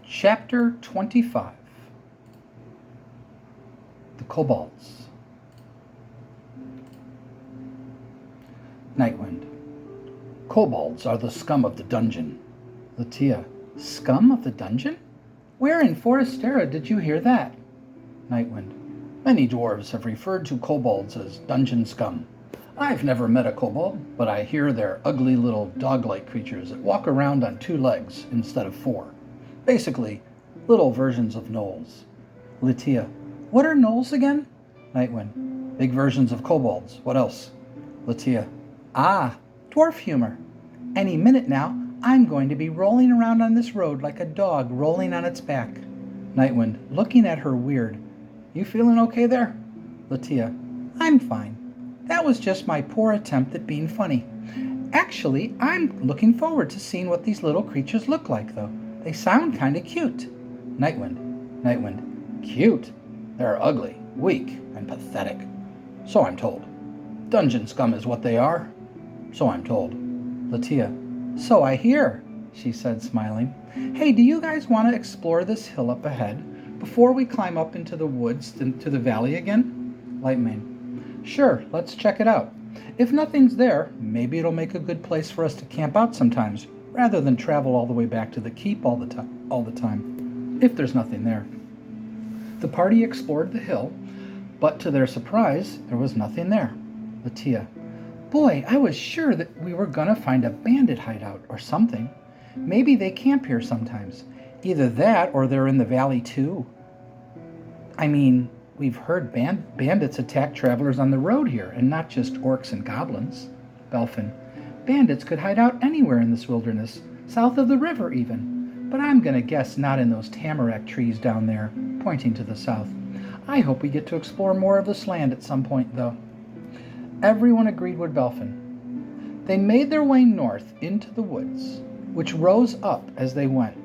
Chapter 25. The Kobolds. Nightwind. Kobolds are the scum of the dungeon. Latia. Scum of the dungeon? Where in Forestera did you hear that? Nightwind. Many dwarves have referred to kobolds as dungeon scum. I've never met a kobold, but I hear they're ugly little dog-like creatures that walk around on 2 legs instead of 4. Basically, little versions of gnolls. Latia. What are gnolls again? Nightwind. Big versions of kobolds. What else? Latia. Ah, dwarf humor. Any minute now, I'm going to be rolling around on this road like a dog rolling on its back. Nightwind, looking at her weird. You feeling okay there? Latia. I'm fine. That was just my poor attempt at being funny. Actually, I'm looking forward to seeing what these little creatures look like, though. They sound kind of cute. Nightwind. Cute? They're ugly, weak, and pathetic. So I'm told. Dungeon scum is what they are. So I'm told. Latia. So I hear, she said, smiling. Hey, do you guys want to explore this hill up ahead before we climb up into the woods, into the valley again? Lightmane. Sure, let's check it out. If nothing's there, maybe it'll make a good place for us to camp out sometimes, rather than travel all the way back to the keep all the time, if there's nothing there. The party explored the hill, but to their surprise, there was nothing there. Latia. Boy, I was sure that we were gonna find a bandit hideout or something. Maybe they camp here sometimes. Either that or they're in the valley too. I mean, we've heard bandits attack travelers on the road here, and not just orcs and goblins. Belfin. Bandits could hide out anywhere in this wilderness, south of the river even. But I'm gonna guess not in those tamarack trees down there, pointing to the south. I hope we get to explore more of this land at some point, though. Everyone agreed with Belfin. They made their way north into the woods, which rose up as they went,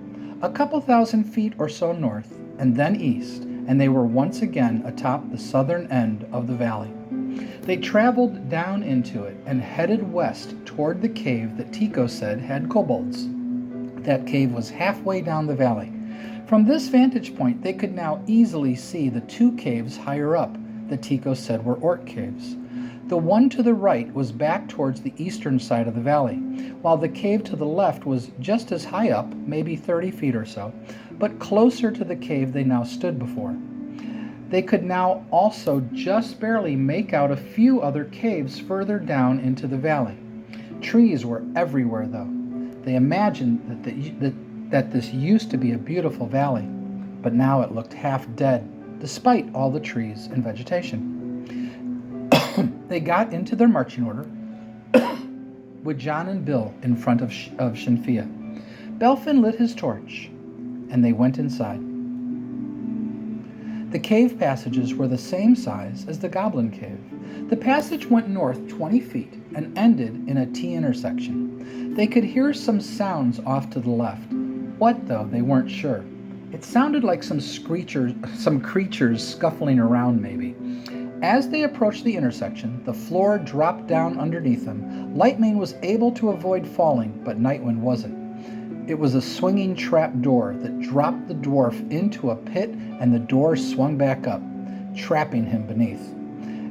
a couple thousand feet or so north, and then east, and they were once again atop the southern end of the valley. They traveled down into it and headed west toward the cave that Tico said had kobolds. That cave was halfway down the valley. From this vantage point, they could now easily see the 2 caves higher up that Tico said were orc caves. The one to the right was back towards the eastern side of the valley, while the cave to the left was just as high up, maybe 30 feet or so, but closer to the cave they now stood before. They could now also just barely make out a few other caves further down into the valley. Trees were everywhere, though. They imagined that this used to be a beautiful valley, but now it looked half dead, despite all the trees and vegetation. They got into their marching order, with John and Bill in front of Shinfia. Belfin lit his torch, and they went inside. The cave passages were the same size as the Goblin Cave. The passage went north 20 feet and ended in a T-intersection. They could hear some sounds off to the left. What, though, they weren't sure. It sounded like some creatures scuffling around, maybe. As they approached the intersection, the floor dropped down underneath them. Lightmane was able to avoid falling, but Nightwind wasn't. It was a swinging trap door that dropped the dwarf into a pit, and the door swung back up, trapping him beneath.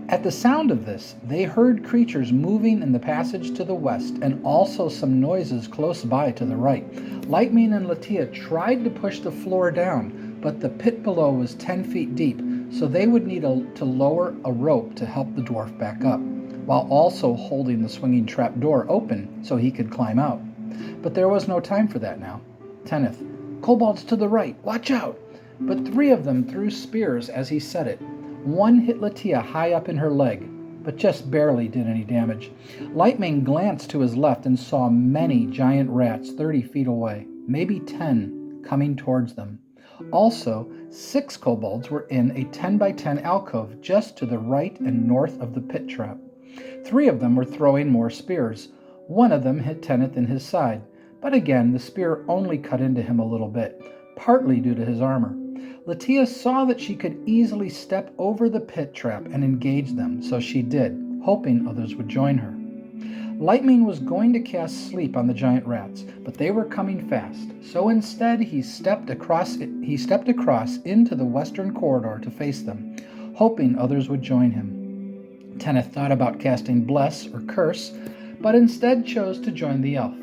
At the sound of this, they heard creatures moving in the passage to the west, and also some noises close by to the right. Lightmane and Latia tried to push the floor down, but the pit below was 10 feet deep, so they would need to lower a rope to help the dwarf back up, while also holding the swinging trap door open so he could climb out. But there was no time for that now. Tenneth. Kobolds to the right, watch out! But 3 of them threw spears as he said it. One hit Latia high up in her leg, but just barely did any damage. Lightmane glanced to his left and saw many giant rats 30 feet away, maybe 10, coming towards them. Also, 6 kobolds were in a 10 by 10 alcove just to the right and north of the pit trap. 3 of them were throwing more spears. One of them hit Tenneth in his side, but again the spear only cut into him a little bit, partly due to his armor. Latia saw that she could easily step over the pit trap and engage them, so she did, hoping others would join her. Lightmane was going to cast sleep on the giant rats, but they were coming fast, so instead he stepped across into the western corridor to face them, hoping others would join him. Tenneth thought about casting Bless or Curse, but instead chose to join the elf.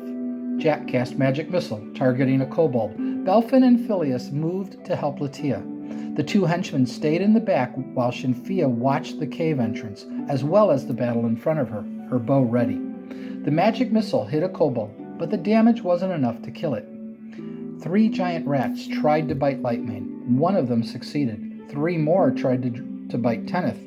Jack cast Magic Missile, targeting a kobold. Belfin and Phileas moved to help Latia. The two henchmen stayed in the back while Shinfia watched the cave entrance, as well as the battle in front of her, her bow ready. The magic missile hit a kobold, but the damage wasn't enough to kill it. 3 giant rats tried to bite Lightmane. One of them succeeded. 3 more tried to bite Tenneth,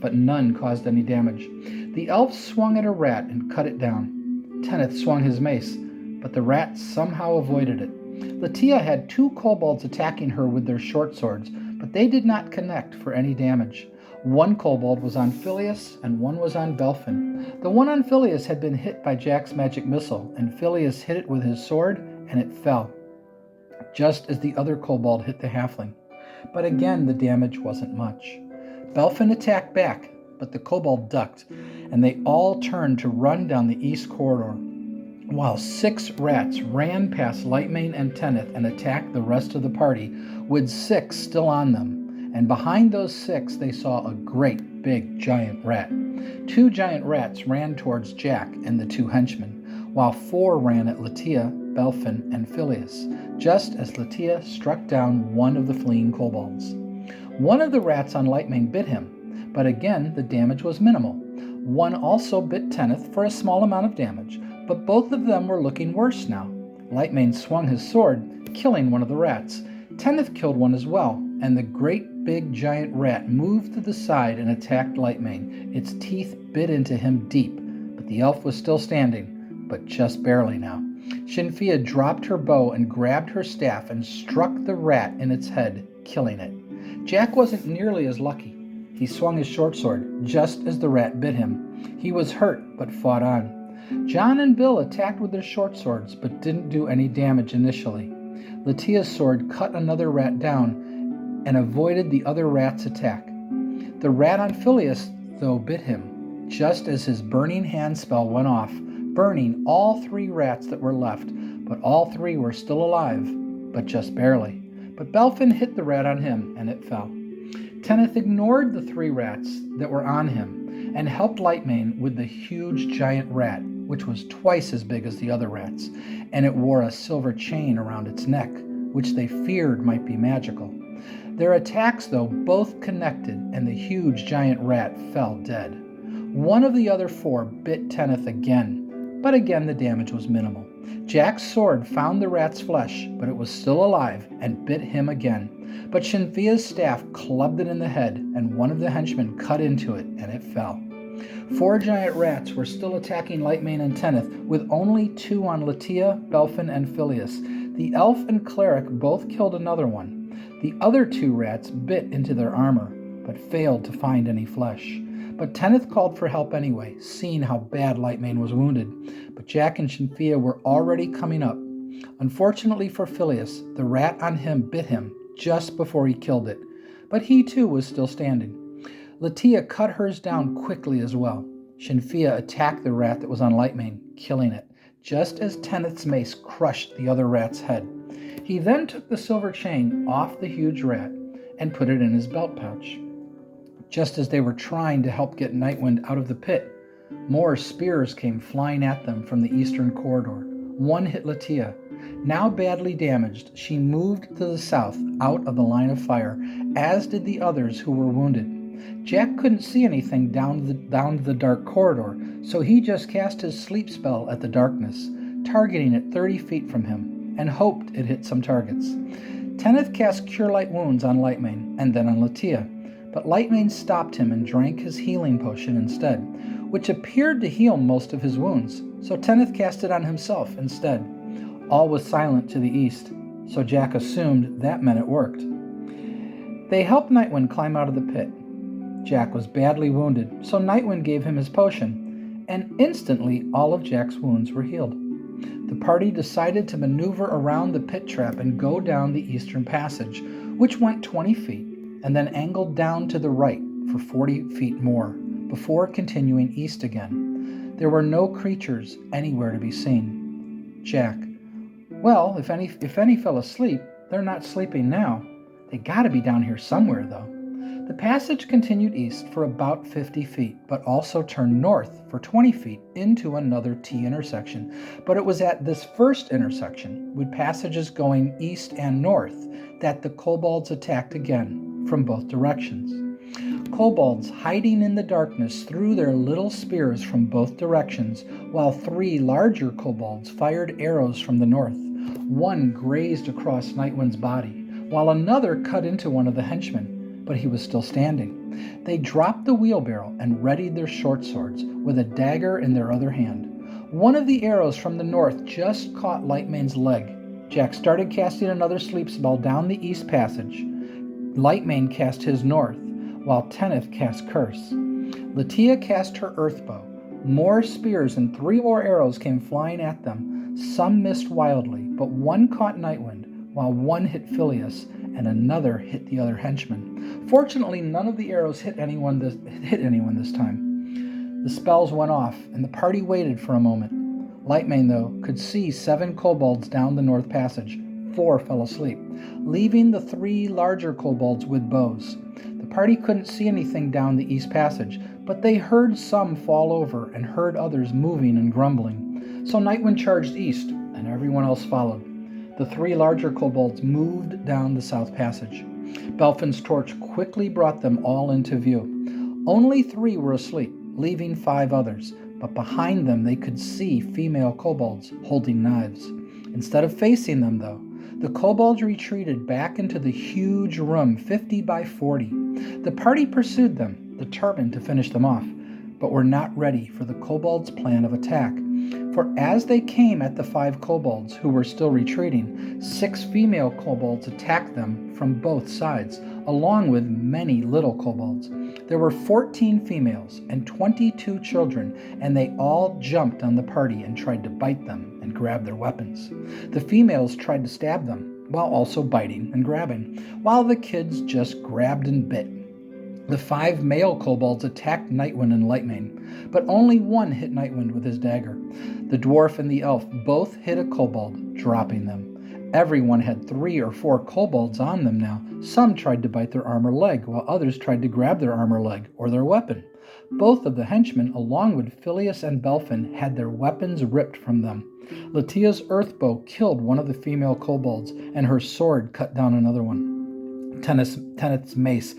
but none caused any damage. The elf swung at a rat and cut it down. Tenneth swung his mace, but the rats somehow avoided it. Latia had 2 kobolds attacking her with their short swords, but they did not connect for any damage. 1 kobold was on Phileas and 1 was on Belfin. The one on Phileas had been hit by Jack's magic missile, and Phileas hit it with his sword, and it fell, just as the other kobold hit the halfling. But again, the damage wasn't much. Belfin attacked back, but the kobold ducked, and they all turned to run down the east corridor, while 6 rats ran past Lightmane and Tenneth and attacked the rest of the party, with 6 still on them. And behind those 6, they saw a great big giant rat. 2 giant rats ran towards Jack and the 2 henchmen, while 4 ran at Latia, Belfin, and Phileas, just as Latia struck down one of the fleeing kobolds. One of the rats on Lightmane bit him, but again the damage was minimal. One also bit Tenneth for a small amount of damage, but both of them were looking worse now. Lightmane swung his sword, killing one of the rats. Tenneth killed one as well, and the great big giant rat moved to the side and attacked Lightmane. Its teeth bit into him deep, but the elf was still standing, but just barely now. Shinfia dropped her bow and grabbed her staff and struck the rat in its head, killing it. Jack wasn't nearly as lucky. He swung his short sword just as the rat bit him. He was hurt, but fought on. John and Bill attacked with their short swords, but didn't do any damage initially. Latia's sword cut another rat down and avoided the other rat's attack. The rat on Phileas, though, bit him, just as his burning hand spell went off, burning all 3 rats that were left, but all 3 were still alive, but just barely. But Belfin hit the rat on him, and it fell. Tenneth ignored the 3 rats that were on him and helped Lightmane with the huge giant rat, which was twice as big as the other rats, and it wore a silver chain around its neck, which they feared might be magical. Their attacks, though, both connected, and the huge giant rat fell dead. One of the other 4 bit Tenneth again, but again the damage was minimal. Jack's sword found the rat's flesh, but it was still alive and bit him again. But Shinfia's staff clubbed it in the head, and one of the henchmen cut into it, and it fell. 4 giant rats were still attacking Lightmane and Tenneth, with only 2 on Latia, Belfin, and Phileas. The elf and cleric both killed another one. The other 2 rats bit into their armor, but failed to find any flesh. But Tenneth called for help anyway, seeing how bad Lightmane was wounded. But Jack and Shinfia were already coming up. Unfortunately for Phileas, the rat on him bit him just before he killed it, but he too was still standing. Latia cut hers down quickly as well. Shinfia attacked the rat that was on Lightmane, killing it, just as Tenneth's mace crushed the other rat's head. He then took the silver chain off the huge rat and put it in his belt pouch. Just as they were trying to help get Nightwind out of the pit, more spears came flying at them from the eastern corridor. One hit Latia. Now badly damaged, she moved to the south, out of the line of fire, as did the others who were wounded. Jack couldn't see anything down the dark corridor, so he just cast his sleep spell at the darkness, targeting it 30 feet from him, and hoped it hit some targets. Tenneth cast Cure Light Wounds on Lightmane, and then on Latia, but Lightmane stopped him and drank his healing potion instead, which appeared to heal most of his wounds, so Tenneth cast it on himself instead. All was silent to the east, so Jack assumed that meant it worked. They helped Nightwind climb out of the pit. Jack was badly wounded, so Nightwind gave him his potion, and instantly all of Jack's wounds were healed. The party decided to maneuver around the pit trap and go down the eastern passage, which went 20 feet and then angled down to the right for 40 feet more before continuing east again. There were no creatures anywhere to be seen. Jack: "Well, if any fell asleep, they're not sleeping now. They gotta be down here somewhere, though." The passage continued east for about 50 feet, but also turned north for 20 feet into another T intersection. But it was at this first intersection, with passages going east and north, that the kobolds attacked again from both directions. Kobolds hiding in the darkness threw their little spears from both directions, while 3 larger kobolds fired arrows from the north. One grazed across Nightwind's body, while another cut into one of the henchmen, but he was still standing. They dropped the wheelbarrow and readied their short swords, with a dagger in their other hand. One of the arrows from the north just caught Lightmane's leg. Jack started casting another sleep spell down the east passage. Lightmane cast his north, while Tenneth cast Curse. Latia cast her Earthbow. More spears and 3 more arrows came flying at them. Some missed wildly, but one caught Nightwind, while one hit Phileas, and another hit the other henchman. Fortunately, none of the arrows hit anyone this time. The spells went off, and the party waited for a moment. Lightmane, though, could see 7 kobolds down the north passage. 4 fell asleep, leaving the 3 larger kobolds with bows. The party couldn't see anything down the east passage, but they heard some fall over and heard others moving and grumbling. So Nightwind charged east, and everyone else followed. The 3 larger kobolds moved down the south passage. Belfin's torch quickly brought them all into view. Only 3 were asleep, leaving 5 others, but behind them they could see female kobolds holding knives. Instead of facing them, though, the kobolds retreated back into the huge room 50 by 40. The party pursued them, determined to finish them off, but were not ready for the kobolds' plan of attack. For as they came at the 5 kobolds who were still retreating, 6 female kobolds attacked them from both sides, along with many little kobolds. There were 14 females and 22 children, and they all jumped on the party and tried to bite them and grab their weapons. The females tried to stab them, while also biting and grabbing, while the kids just grabbed and bit. The 5 male kobolds attacked Nightwind and Lightmane, but only one hit Nightwind with his dagger. The dwarf and the elf both hit a kobold, dropping them. Everyone had 3 or 4 kobolds on them now. Some tried to bite their armor leg, while others tried to grab their armor leg or their weapon. Both of the henchmen, along with Phileas and Belfin, had their weapons ripped from them. Latia's Earthbow killed one of the female kobolds, and her sword cut down another one. Tenneth's mace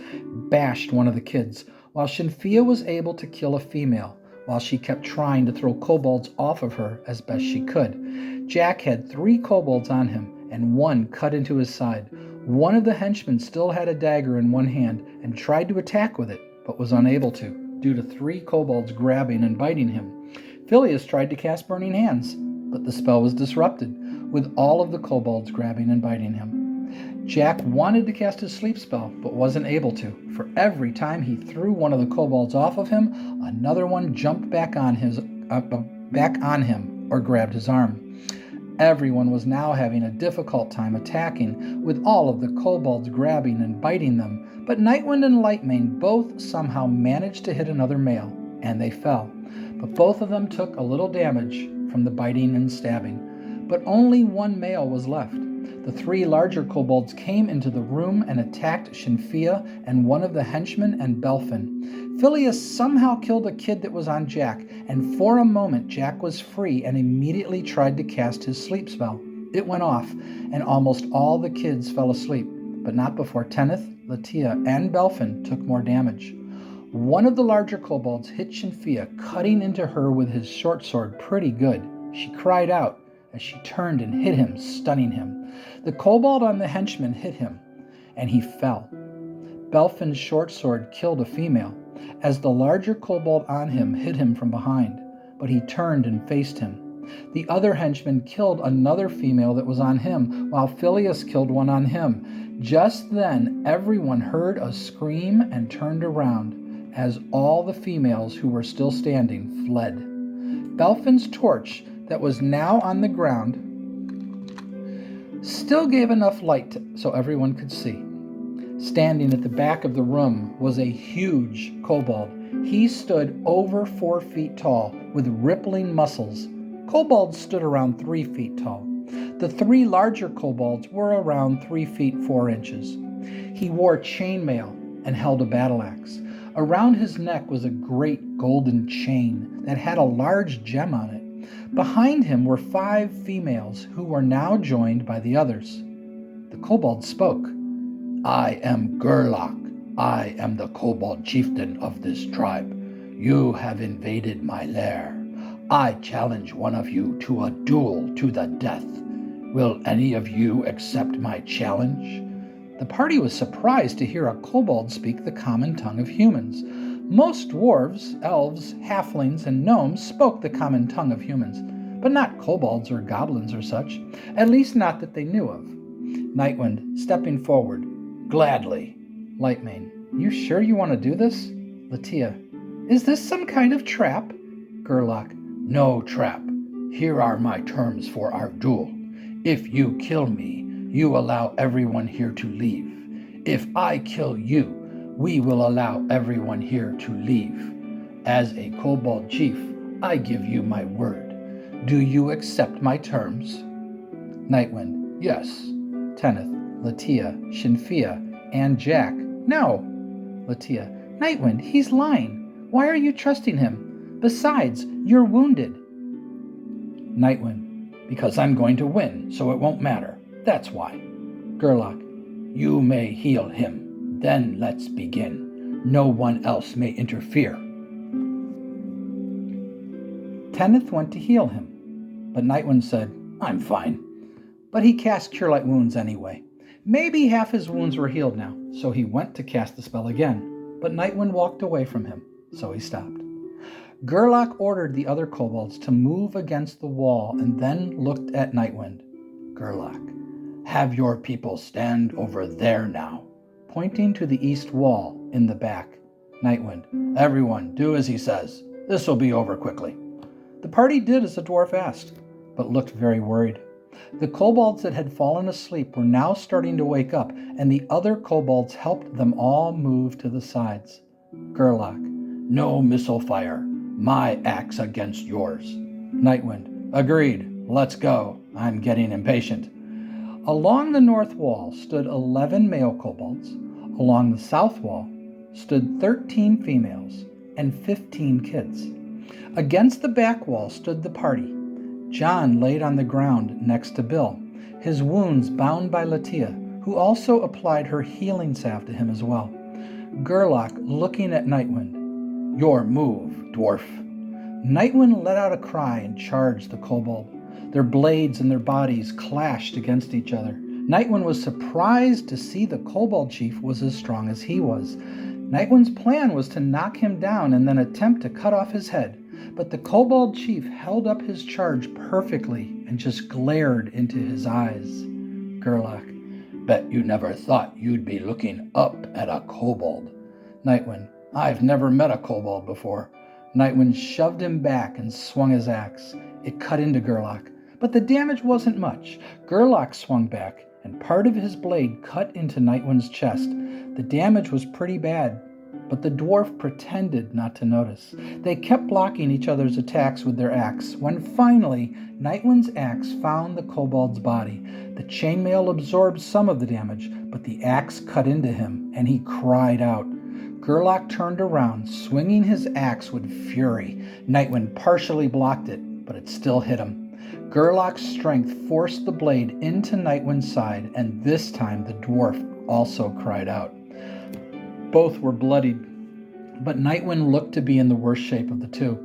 bashed one of the kids, while Shinfia was able to kill a female, while she kept trying to throw kobolds off of her as best she could. Jack had 3 kobolds on him, and one cut into his side. One of the henchmen still had a dagger in one hand and tried to attack with it, but was unable to, due to 3 kobolds grabbing and biting him. Phileas tried to cast Burning Hands, but the spell was disrupted, with all of the kobolds grabbing and biting him. Jack wanted to cast his sleep spell, but wasn't able to, for every time he threw one of the kobolds off of him, another one jumped back on him or grabbed his arm. Everyone was now having a difficult time attacking, with all of the kobolds grabbing and biting them, but Nightwind and Lightmane both somehow managed to hit another male, and they fell. But both of them took a little damage from the biting and stabbing, but only one male was left. The 3 larger kobolds came into the room and attacked Shinfia and one of the henchmen and Belfin. Phileas somehow killed a kid that was on Jack, and for a moment Jack was free and immediately tried to cast his sleep spell. It went off, and almost all the kids fell asleep, but not before Tenneth, Latia, and Belfin took more damage. One of the larger kobolds hit Shinfia, cutting into her with his short sword pretty good. She cried out as she turned and hit him, stunning him. The kobold on the henchman hit him, and he fell. Belfin's short sword killed a female, as the larger kobold on him hit him from behind, but he turned and faced him. The other henchman killed another female that was on him, while Phileas killed one on him. Just then, everyone heard a scream and turned around, as all the females who were still standing fled. Belfin's torch, that was now on the ground, still gave enough light so everyone could see. Standing at the back of the room was a huge kobold. He stood over 4 feet tall with rippling muscles. Kobolds stood around 3 feet tall. The 3 larger kobolds were around 3 feet 4 inches. He wore chainmail and held a battle axe. Around his neck was a great golden chain that had a large gem on it. Behind him were 5 females who were now joined by the others. The kobold spoke. "I am Gerlach. I am the kobold chieftain of this tribe. You have invaded my lair. I challenge one of you to a duel to the death. Will any of you accept my challenge?" The party was surprised to hear a kobold speak the common tongue of humans. Most dwarves, elves, halflings, and gnomes spoke the common tongue of humans, but not kobolds or goblins or such, at least not that they knew of. Nightwind, stepping forward. "Gladly." Lightmane, "You sure you want to do this?" Latia, "Is this some kind of trap?" Gerlach, "No trap. Here are my terms for our duel. If you kill me, you allow everyone here to leave. If I kill you, we will allow everyone here to leave. As a kobold chief, I give you my word. Do you accept my terms?" Nightwind, "Yes." Tenneth, Latia, Shinfia, and Jack, "No." Latia, "Nightwind, he's lying. Why are you trusting him? Besides, you're wounded." Nightwind, "Because I'm going to win, so it won't matter. That's why." Gerlach, "You may heal him. Then let's begin. No one else may interfere." Tenneth went to heal him, but Nightwind said, "I'm fine." But he cast Cure Light Wounds anyway. Maybe half his wounds were healed now, so he went to cast the spell again, but Nightwind walked away from him, so he stopped. Gerlach ordered the other kobolds to move against the wall and then looked at Nightwind. Gerlach, "Have your people stand over there now," pointing to the east wall in the back. Nightwind, "Everyone, do as he says. This will be over quickly." The party did as the dwarf asked, but looked very worried. The kobolds that had fallen asleep were now starting to wake up, and the other kobolds helped them all move to the sides. Gerlach, "No missile fire. My axe against yours." Nightwind, "Agreed. Let's go. I'm getting impatient." Along the north wall stood 11 male kobolds. Along the south wall stood 13 females and 15 kids. Against the back wall stood the party. John laid on the ground next to Bill, his wounds bound by Latia, who also applied her healing salve to him as well. Gerlach looking at Nightwind. "Your move, dwarf." Nightwind let out a cry and charged the kobold. Their blades and their bodies clashed against each other. Nightwind was surprised to see the kobold chief was as strong as he was. Nightwind's plan was to knock him down and then attempt to cut off his head, but the kobold chief held up his charge perfectly and just glared into his eyes. Gerlach, "Bet you never thought you'd be looking up at a kobold." Nightwind, "I've never met a kobold before." Nightwind shoved him back and swung his axe. It cut into Gerlach, but the damage wasn't much. Gerlach swung back, and part of his blade cut into Nightwind's chest. The damage was pretty bad, but the dwarf pretended not to notice. They kept blocking each other's attacks with their axe, when finally Nightwind's axe found the kobold's body. The chainmail absorbed some of the damage, but the axe cut into him, and he cried out. Gerlach turned around, swinging his axe with fury. Nightwind partially blocked it, but it still hit him. Gerlach's strength forced the blade into Nightwind's side, and this time the dwarf also cried out. Both were bloodied, but Nightwind looked to be in the worst shape of the two.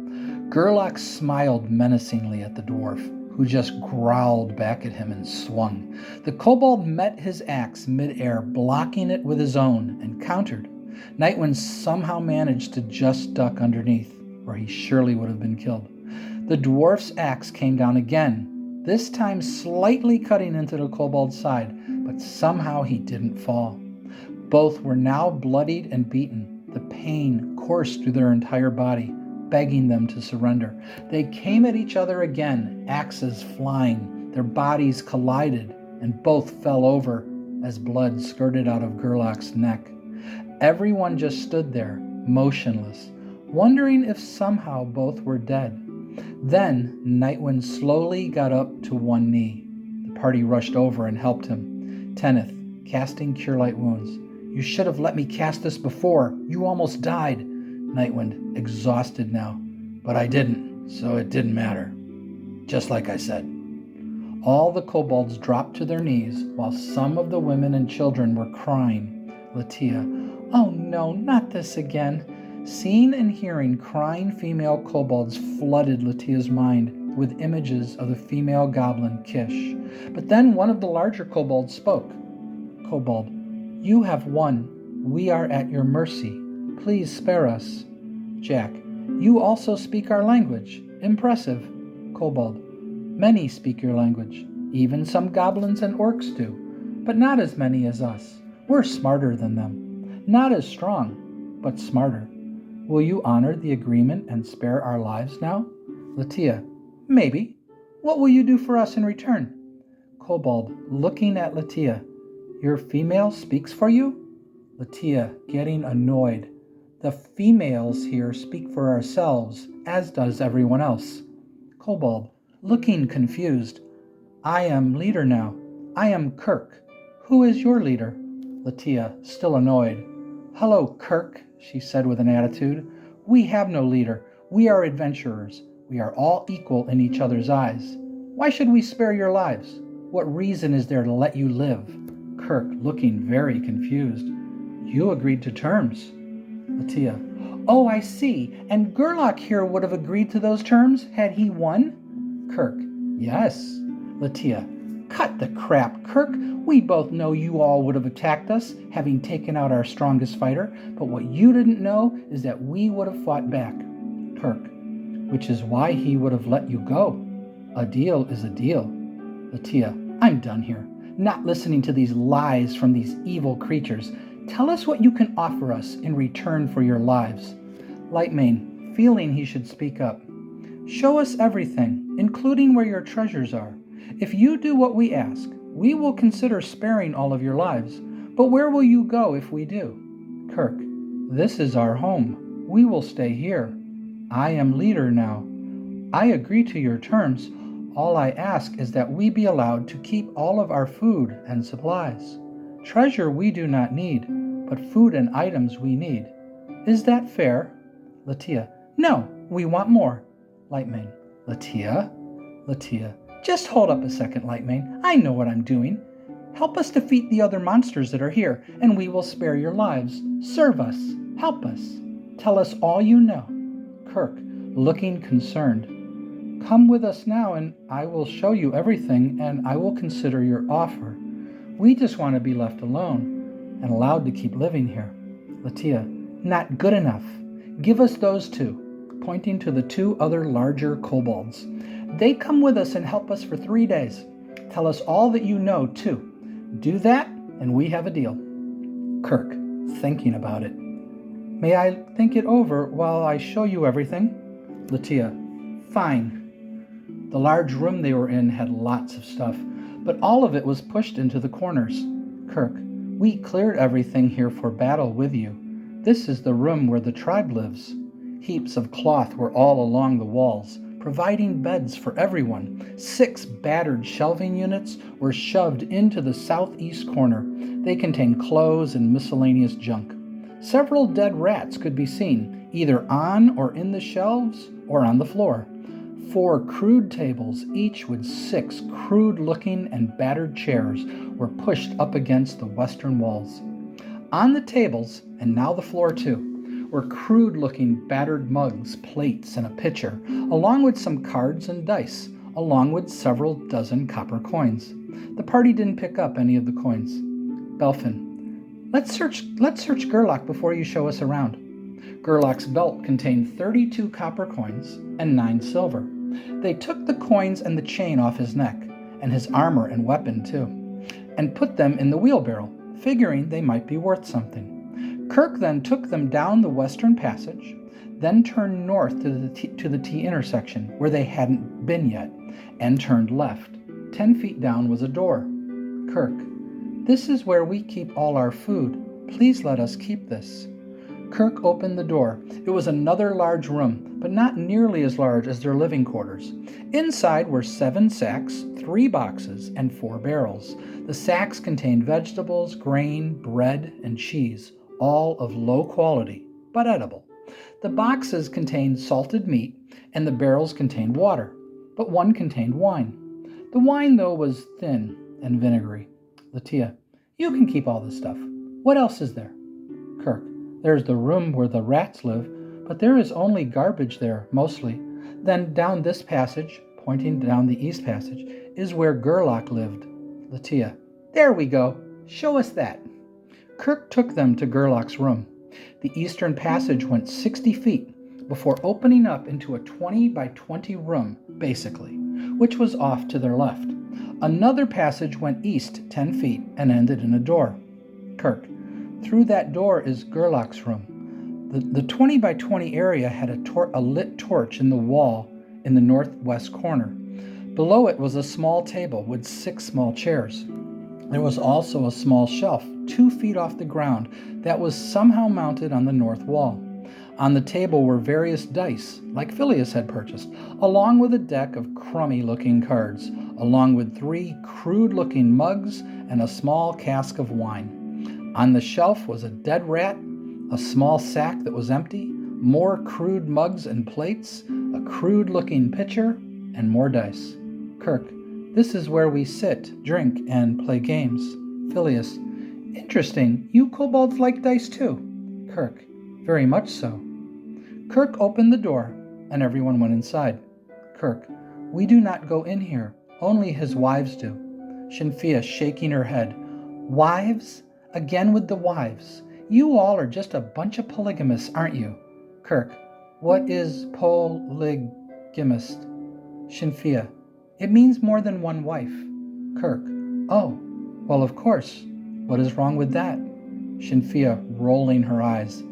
Gerlach smiled menacingly at the dwarf, who just growled back at him and swung. The kobold met his axe mid-air, blocking it with his own, and countered. Nightwind somehow managed to just duck underneath, or he surely would have been killed. The dwarf's axe came down again, this time slightly cutting into the kobold's side, but somehow he didn't fall. Both were now bloodied and beaten. The pain coursed through their entire body, begging them to surrender. They came at each other again, axes flying. Their bodies collided, and both fell over, as blood skirted out of Gerlach's neck. Everyone just stood there, motionless, wondering if somehow both were dead. Then Nightwind slowly got up to one knee. The party rushed over and helped him. Tenneth, casting Cure Light Wounds. You should have let me cast this before. You almost died. Nightwind, exhausted now. But I didn't, so it didn't matter. Just like I said. All the kobolds dropped to their knees, while some of the women and children were crying. Latia, oh no, not this again. Seeing and hearing crying female kobolds flooded Latia's mind with images of the female goblin Kish. But then one of the larger kobolds spoke. Kobold, you have won. We are at your mercy. Please spare us. Jack, you also speak our language. Impressive. Kobold, many speak your language. Even some goblins and orcs do, but not as many as us. We're smarter than them. Not as strong, but smarter. Will you honor the agreement and spare our lives now? Latia, maybe. What will you do for us in return? Kobold, looking at Latia, your female speaks for you? Latia, getting annoyed. The females here speak for ourselves, as does everyone else. Kobold, looking confused. I am leader now. I am Kirk. Who is your leader? Latia, still annoyed. Hello, Kirk, she said with an attitude. We have no leader. We are adventurers. We are all equal in each other's eyes. Why should we spare your lives? What reason is there to let you live? Kirk, looking very confused. You agreed to terms. Latia, oh, I see. And Gerlach here would have agreed to those terms had he won? Kirk, yes. Latia, cut the crap, Kirk. We both know you all would have attacked us, having taken out our strongest fighter, but what you didn't know is that we would have fought back. Kirk, which is why he would have let you go. A deal is a deal. Latia, I'm done here. Not listening to these lies from these evil creatures. Tell us what you can offer us in return for your lives. Lightmane, feeling he should speak up. Show us everything, including where your treasures are. If you do what we ask, we will consider sparing all of your lives. But where will you go if we do? Kirk, this is our home. We will stay here. I am leader now. I agree to your terms. All I ask is that we be allowed to keep all of our food and supplies. Treasure we do not need, but food and items we need. Is that fair? Latia, no, we want more. Lightmane, Latia? Latia, just hold up a second, Lightmane. I know what I'm doing. Help us defeat the other monsters that are here, and we will spare your lives. Serve us. Help us. Tell us all you know. Kirk, looking concerned. Come with us now, and I will show you everything, and I will consider your offer. We just want to be left alone and allowed to keep living here. Latia, not good enough. Give us those two, pointing to the two other larger kobolds. They come with us and help us for 3 days. Tell us all that you know, too. Do that, and we have a deal. Kirk, thinking about it. May I think it over while I show you everything? Latia, fine. The large room they were in had lots of stuff, but all of it was pushed into the corners. Kirk, we cleared everything here for battle with you. This is the room where the tribe lives. Heaps of cloth were all along the walls, providing beds for everyone. 6 battered shelving units were shoved into the southeast corner. They contained clothes and miscellaneous junk. Several dead rats could be seen, either on or in the shelves or on the floor. 4 crude tables, each with 6 crude-looking and battered chairs, were pushed up against the western walls. On the tables, and now the floor too, were crude-looking battered mugs, plates, and a pitcher, along with some cards and dice, along with several dozen copper coins. The party didn't pick up any of the coins. Belfin, let's search Gerlach before you show us around. Gerlach's belt contained 32 copper coins and 9 silver. They took the coins and the chain off his neck, and his armor and weapon too, and put them in the wheelbarrow, figuring they might be worth something. Kirk then took them down the western passage, then turned north to the T intersection, where they hadn't been yet, and turned left. 10 feet down was a door. Kirk, This is where we keep all our food. Please let us keep this. Kirk opened the door. It was another large room, but not nearly as large as their living quarters. Inside were 7 sacks, 3 boxes, and 4 barrels. The sacks contained vegetables, grain, bread, and cheese, all of low quality, but edible. The boxes contained salted meat, and the barrels contained water, but one contained wine. The wine, though, was thin and vinegary. Latia, you can keep all this stuff. What else is there? Kirk, there's the room where the rats live, but there is only garbage there, mostly. Then down this passage, pointing down the east passage, is where Gerlach lived. Latia, there we go. Show us that. Kirk took them to Gerlach's room. The eastern passage went 60 feet before opening up into a 20 by 20 room, basically, which was off to their left. Another passage went east 10 feet and ended in a door. Kirk, through that door is Gerlach's room. The 20 by 20 area had a lit torch in the wall in the northwest corner. Below it was a small table with 6 small chairs. There was also a small shelf 2 feet off the ground that was somehow mounted on the north wall. On the table were various dice, like Phileas had purchased, along with a deck of crummy-looking cards, along with 3 crude-looking mugs and a small cask of wine. On the shelf was a dead rat, a small sack that was empty, more crude mugs and plates, a crude-looking pitcher, and more dice. Kirk, this is where we sit, drink, and play games. Phileas, interesting. You kobolds like dice too. Kirk, very much so. Kirk opened the door, and everyone went inside. Kirk, we do not go in here. Only his wives do. Shinfia shaking her head. Wives? Again with the wives. You all are just a bunch of polygamists, aren't you? Kirk, what is polygamist? Shinfia, it means more than one wife. Kirk, oh, well, of course. What is wrong with that? Shinfia rolling her eyes.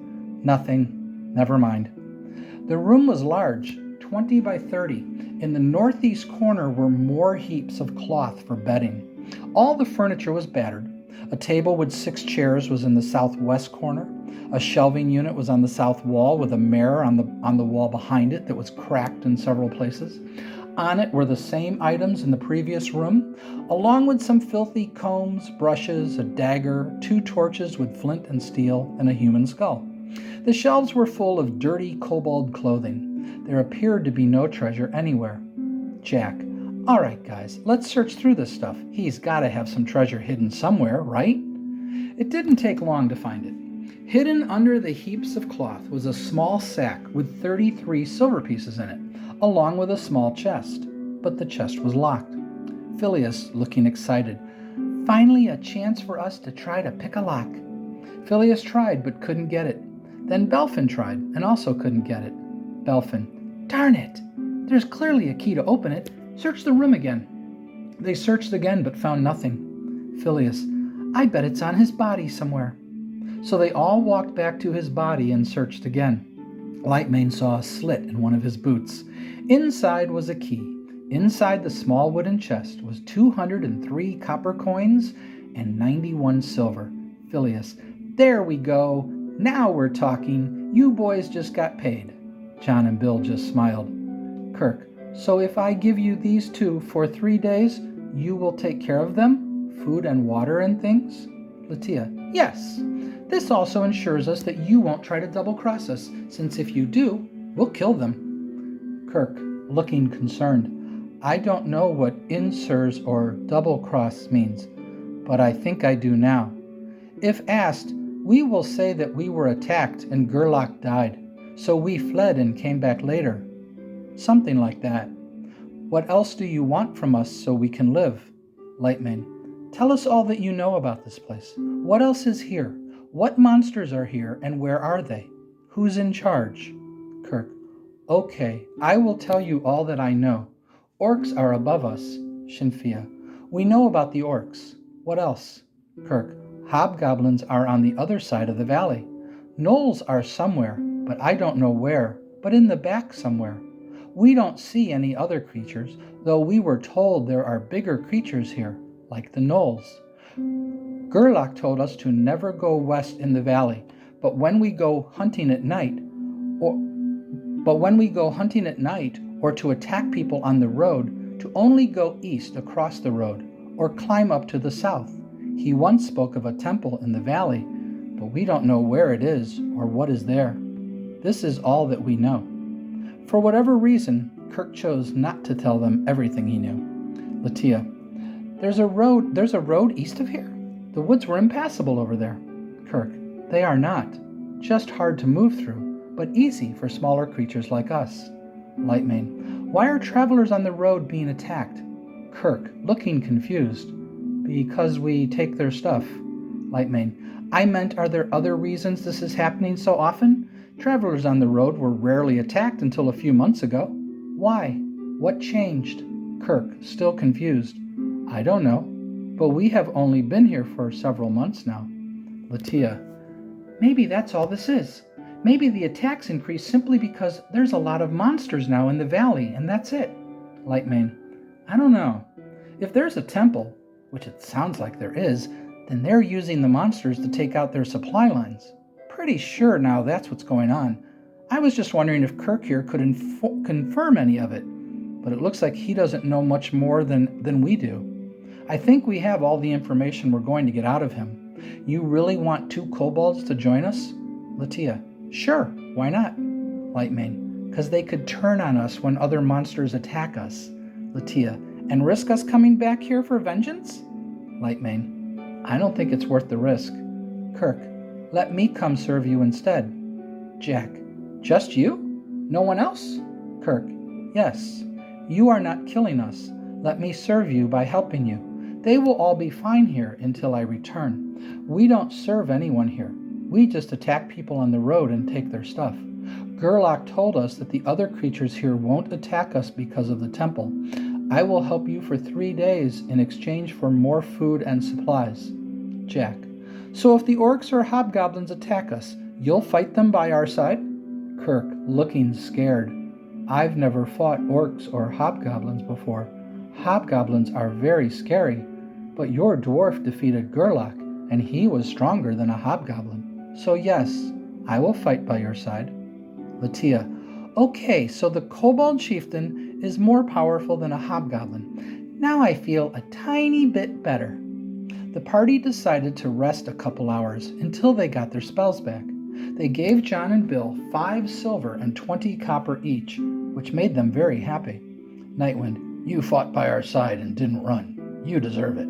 Nothing. Never mind. The room was large, 20 by 30. In the northeast corner were more heaps of cloth for bedding. All the furniture was battered. A table with 6 chairs was in the southwest corner. A shelving unit was on the south wall with a mirror on the wall behind it that was cracked in several places. On it were the same items in the previous room, along with some filthy combs, brushes, a dagger, 2 torches with flint and steel, and a human skull. The shelves were full of dirty kobold clothing. There appeared to be no treasure anywhere. Jack, all right, guys, let's search through this stuff. He's got to have some treasure hidden somewhere, right? It didn't take long to find it. Hidden under the heaps of cloth was a small sack with 33 silver pieces in it, along with a small chest. But the chest was locked. Phileas, looking excited. Finally a chance for us to try to pick a lock. Phileas tried but couldn't get it. Then Belfin tried and also couldn't get it. Belfin, darn it! There's clearly a key to open it. Search the room again. They searched again but found nothing. Phileas, I bet it's on his body somewhere. So they all walked back to his body and searched again. Lightmane saw a slit in one of his boots. Inside was a key. Inside the small wooden chest was 203 copper coins and 91 silver. Phileas, there we go. Now we're talking. You boys just got paid. John and Bill just smiled. Kirk, so if I give you these 2 for 3 days, you will take care of them? Food and water and things? Latia, yes. This also ensures us that you won't try to double-cross us, since if you do, we'll kill them. Kirk, looking concerned. I don't know what insurs or double-cross means, but I think I do now. If asked, we will say that we were attacked and Gerlach died, so we fled and came back later. Something like that. What else do you want from us so we can live? Lightmane, tell us all that you know about this place. What else is here? What monsters are here and where are they? Who's in charge? Kirk, okay, I will tell you all that I know. Orcs are above us. Shinfia, we know about the orcs. What else? Kirk, hobgoblins are on the other side of the valley. Gnolls are somewhere, but I don't know where, but in the back somewhere. We don't see any other creatures, though we were told there are bigger creatures here, like the gnolls. Gerlach told us to never go west in the valley, but when we go hunting at night, or to attack people on the road, to only go east across the road, or climb up to the south. He once spoke of a temple in the valley, but we don't know where it is or what is there. This is all that we know. For whatever reason, Kirk chose not to tell them everything he knew. Latia, there's a road east of here? The woods were impassable over there. Kirk, they are not. Just hard to move through, but easy for smaller creatures like us. Lightmane, why are travelers on the road being attacked? Kirk, looking confused. Because we take their stuff. Lightmane, I meant, are there other reasons this is happening so often? Travelers on the road were rarely attacked until a few months ago. Why? What changed? Kirk, still confused. I don't know, but we have only been here for several months now. Latia, maybe that's all this is. Maybe the attacks increase simply because there's a lot of monsters now in the valley, and that's it. Lightmane, I don't know. If there's a temple, which it sounds like there is, then they're using the monsters to take out their supply lines. Pretty sure now that's what's going on. I was just wondering if Kirk here could confirm any of it, but it looks like he doesn't know much more than we do. I think we have all the information we're going to get out of him. You really want 2 kobolds to join us? Latia, sure, why not? Lightmane, because they could turn on us when other monsters attack us. Latia, and risk us coming back here for vengeance? Lightmane, I don't think it's worth the risk. Kirk, let me come serve you instead. Jack, just you? No one else? Kirk, yes. You are not killing us. Let me serve you by helping you. They will all be fine here until I return. We don't serve anyone here. We just attack people on the road and take their stuff. Gerlach told us that the other creatures here won't attack us because of the temple. I will help you for 3 days in exchange for more food and supplies. Jack, so if the orcs or hobgoblins attack us, you'll fight them by our side? Kirk, looking scared. I've never fought orcs or hobgoblins before. Hobgoblins are very scary, but your dwarf defeated Gerlach, and he was stronger than a hobgoblin. So yes, I will fight by your side. Latia, okay, so the kobold chieftain is more powerful than a hobgoblin. Now I feel a tiny bit better. The party decided to rest a couple hours until they got their spells back. They gave John and Bill 5 silver and 20 copper each, which made them very happy. Nightwind, you fought by our side and didn't run. You deserve it.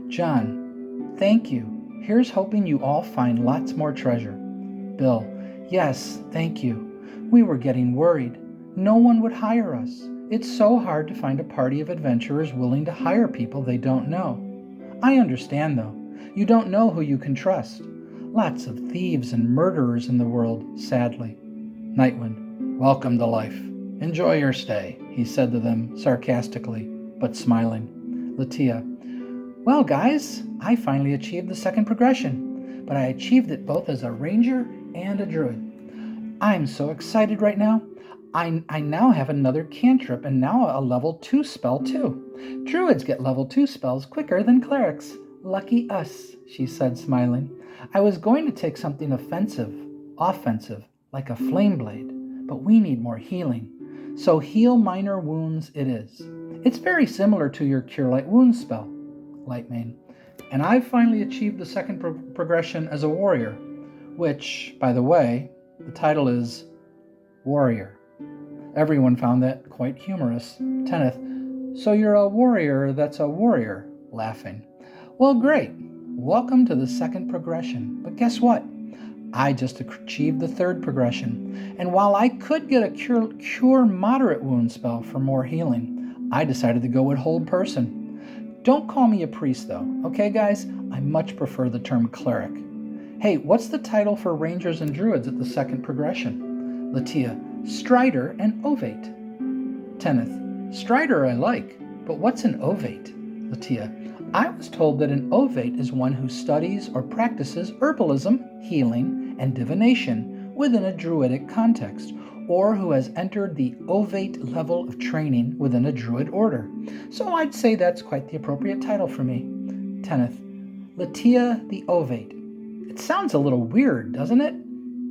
John, thank you. Here's hoping you all find lots more treasure. Bill, yes, thank you. We were getting worried. No one would hire us. It's so hard to find a party of adventurers willing to hire people they don't know. I understand, though. You don't know who you can trust. Lots of thieves and murderers in the world, sadly. Nightwind, welcome to life. Enjoy your stay, he said to them sarcastically, but smiling. Latia, well, guys, I finally achieved the 2nd progression, but I achieved it both as a ranger and a druid. I'm so excited right now. I now have another cantrip and now a level 2 spell too. Druids get level 2 spells quicker than clerics. Lucky us, she said, smiling. I was going to take something offensive, like a flame blade, but we need more healing. So heal minor wounds it is. It's very similar to your Cure Light Wounds spell, Lightmane. And I've finally achieved the 2nd progression as a warrior, which, by the way, the title is Warrior. Everyone found that quite humorous. Tenneth, so you're a warrior that's a warrior, laughing. Well, great. Welcome to the 2nd progression. But guess what? I just achieved the 3rd progression. And while I could get a cure moderate wound spell for more healing, I decided to go with hold person. Don't call me a priest, though. Okay, guys? I much prefer the term cleric. Hey, what's the title for rangers and druids at the 2nd progression? Latia, Strider and Ovate. Tenneth, Strider I like, but what's an Ovate? Latia, I was told that an Ovate is one who studies or practices herbalism, healing, and divination within a druidic context, or who has entered the Ovate level of training within a druid order. So I'd say that's quite the appropriate title for me. Tenneth, Latia the ovate. It sounds a little weird, doesn't it?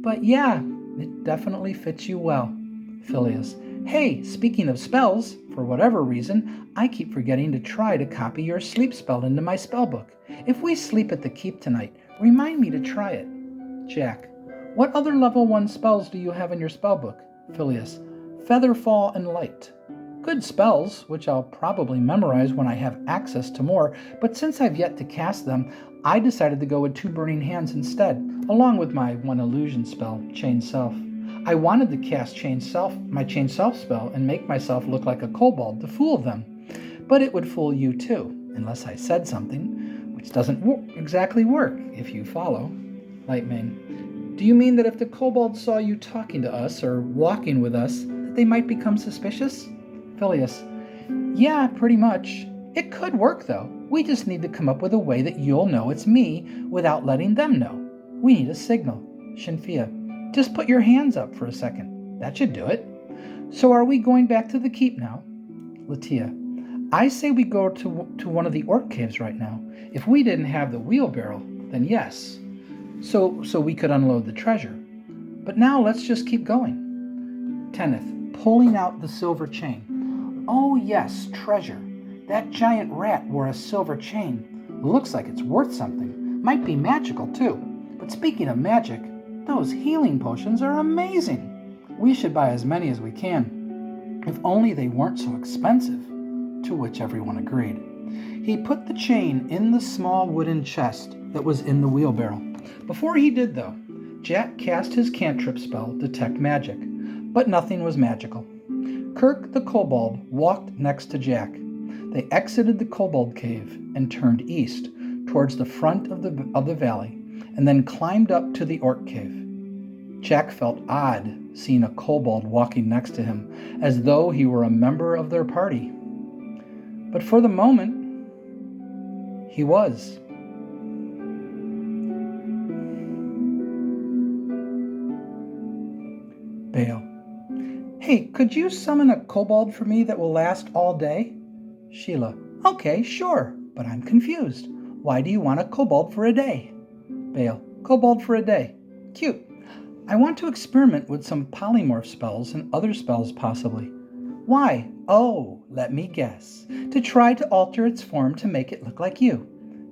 But yeah, it definitely fits you well. Phileas. Hey, speaking of spells, for whatever reason, I keep forgetting to try to copy your sleep spell into my spellbook. If we sleep at the keep tonight, remind me to try it. Jack. What other level 1 spells do you have in your spellbook? Phileas. Featherfall and Light. Good spells, which I'll probably memorize when I have access to more, but since I've yet to cast them, I decided to go with 2 Burning Hands instead, along with my 1 illusion spell, Chain Self. I wanted to cast my Chain Self spell and make myself look like a kobold to fool them, but it would fool you too, unless I said something, which doesn't exactly work, if you follow. Lightmane. Do you mean that if the kobolds saw you talking to us or walking with us, that they might become suspicious? Phileas. Yeah, pretty much. It could work, though. We just need to come up with a way that you'll know it's me without letting them know. We need a signal. Shinfia. Just put your hands up for a second. That should do it. So are we going back to the keep now? Latia. I say we go to one of the orc caves right now. If we didn't have the wheelbarrow, then yes. So we could unload the treasure. But now let's just keep going. Tenneth, pulling out the silver chain. Oh yes, treasure. That giant rat wore a silver chain. Looks like it's worth something. Might be magical too. But speaking of magic, those healing potions are amazing. We should buy as many as we can. If only they weren't so expensive. To which everyone agreed. He put the chain in the small wooden chest that was in the wheelbarrow. Before he did, though, Jack cast his cantrip spell, Detect Magic, but nothing was magical. Kirk the kobold walked next to Jack. They exited the kobold cave and turned east towards the front of the valley, and then climbed up to the orc cave. Jack felt odd seeing a kobold walking next to him, as though he were a member of their party. But for the moment, he was. Bale. Hey, could you summon a kobold for me that will last all day? Sheila. Okay, sure, but I'm confused. Why do you want a kobold for a day? Bale. Kobold for a day. Cute. I want to experiment with some polymorph spells and other spells possibly. Why? Oh, let me guess. To try to alter its form to make it look like you.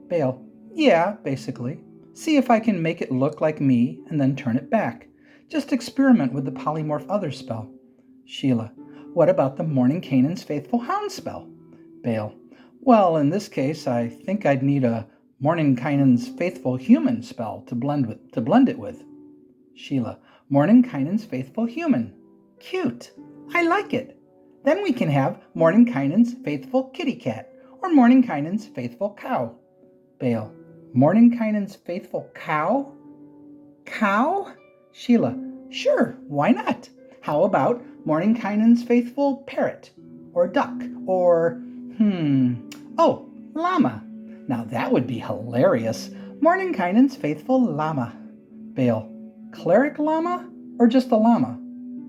Bale. Yeah, basically. See if I can make it look like me and then turn it back. Just experiment with the polymorph other spell. Sheila. What about the Mordenkainen's Faithful Hound spell? Bale. Well, in this case, I think I'd need a Mordenkainen's Faithful Human spell to blend it with. Sheila. Mordenkainen's Faithful Human. Cute. I like it. Then we can have Mordenkainen's Faithful Kitty Cat or Mordenkainen's Faithful Cow. Bale. Mordenkainen's Faithful Cow? Cow? Sheila. Sure, why not? How about Mordenkainen's Faithful Parrot or Duck or, llama. Now that would be hilarious. Mordenkainen's Faithful Llama. Bale. Cleric llama or just a llama?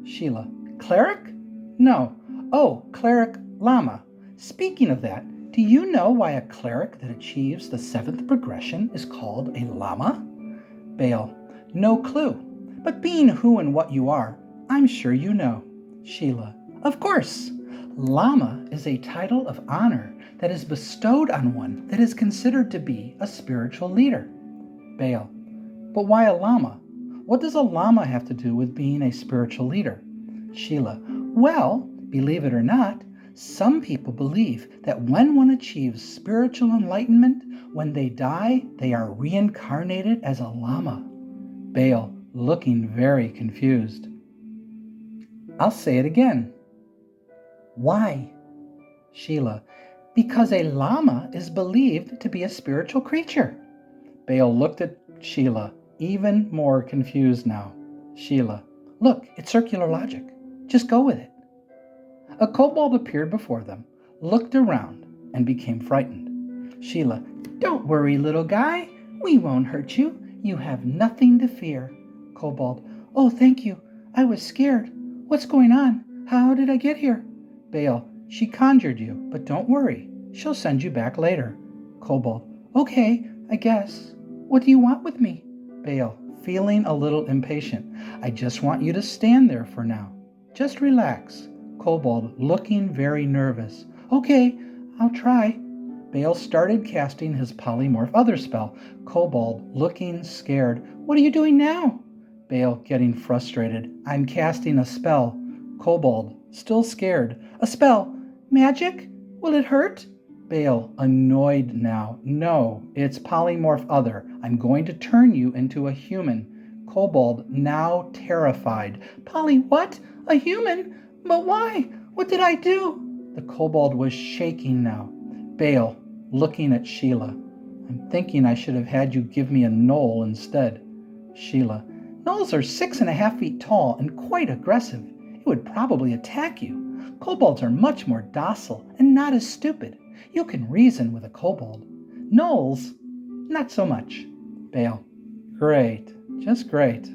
Sheila. Cleric? No. Oh, cleric llama. Speaking of that, do you know why a cleric that achieves the 7th progression is called a llama? Bale. No clue. But being who and what you are, I'm sure you know. Sheila. Of course. Llama is a title of honor that is bestowed on one that is considered to be a spiritual leader. Bale. But why a llama? What does a llama have to do with being a spiritual leader? Sheila. Well, believe it or not, some people believe that when one achieves spiritual enlightenment, when they die, they are reincarnated as a llama. Bale, looking very confused. I'll say it again. Why? Sheila. Because a llama is believed to be a spiritual creature. Bale looked at Sheila, even more confused now. Sheila. Look, it's circular logic. Just go with it. A kobold appeared before them, looked around, and became frightened. Sheila. Don't worry, little guy. We won't hurt you. You have nothing to fear. Kobold. Oh, thank you. I was scared. What's going on? How did I get here? Bale. She conjured you, but don't worry. She'll send you back later. Kobold. Okay, I guess. What do you want with me? Bale, feeling a little impatient. I just want you to stand there for now. Just relax. Kobold, looking very nervous. Okay, I'll try. Bale started casting his polymorph other spell. Kobold, looking scared. What are you doing now? Bale, getting frustrated. I'm casting a spell. Kobold, still scared. A spell. Magic? Will it hurt? Bale, annoyed now. No, it's polymorph other. I'm going to turn you into a human. Kobold, now terrified. Polly, what? A human? But why? What did I do? The kobold was shaking now. Bale, looking at Sheila. I'm thinking I should have had you give me a gnoll instead. Sheila, gnolls are 6.5 feet tall and quite aggressive. It would probably attack you. Kobolds are much more docile and not as stupid. You can reason with a kobold. Gnolls, not so much. Bale, great, just great.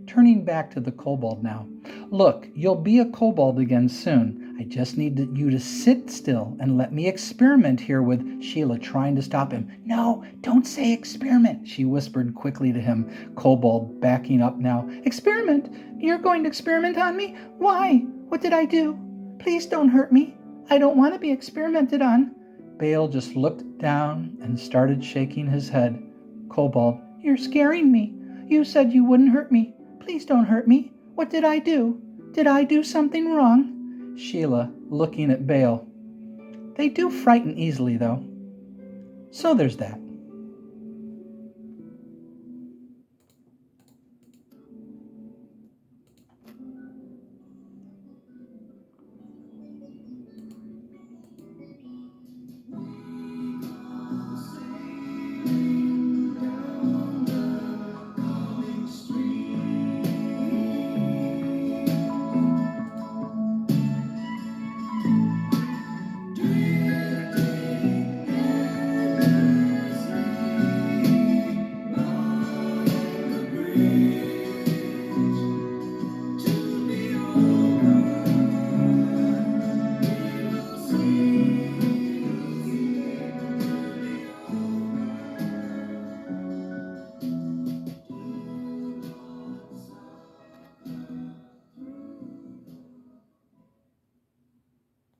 Turning back to the kobold now. Look, you'll be a kobold again soon. I just need you to sit still and let me experiment here with Sheila trying to stop him. No, don't say experiment, she whispered quickly to him. Kobold backing up now. Experiment? You're going to experiment on me? Why? What did I do? Please don't hurt me. I don't want to be experimented on. Bale just looked down and started shaking his head. Kobold, you're scaring me. You said you wouldn't hurt me. Please don't hurt me. What did I do? Did I do something wrong? Sheila, looking at Bale. They do frighten easily, though. So there's that.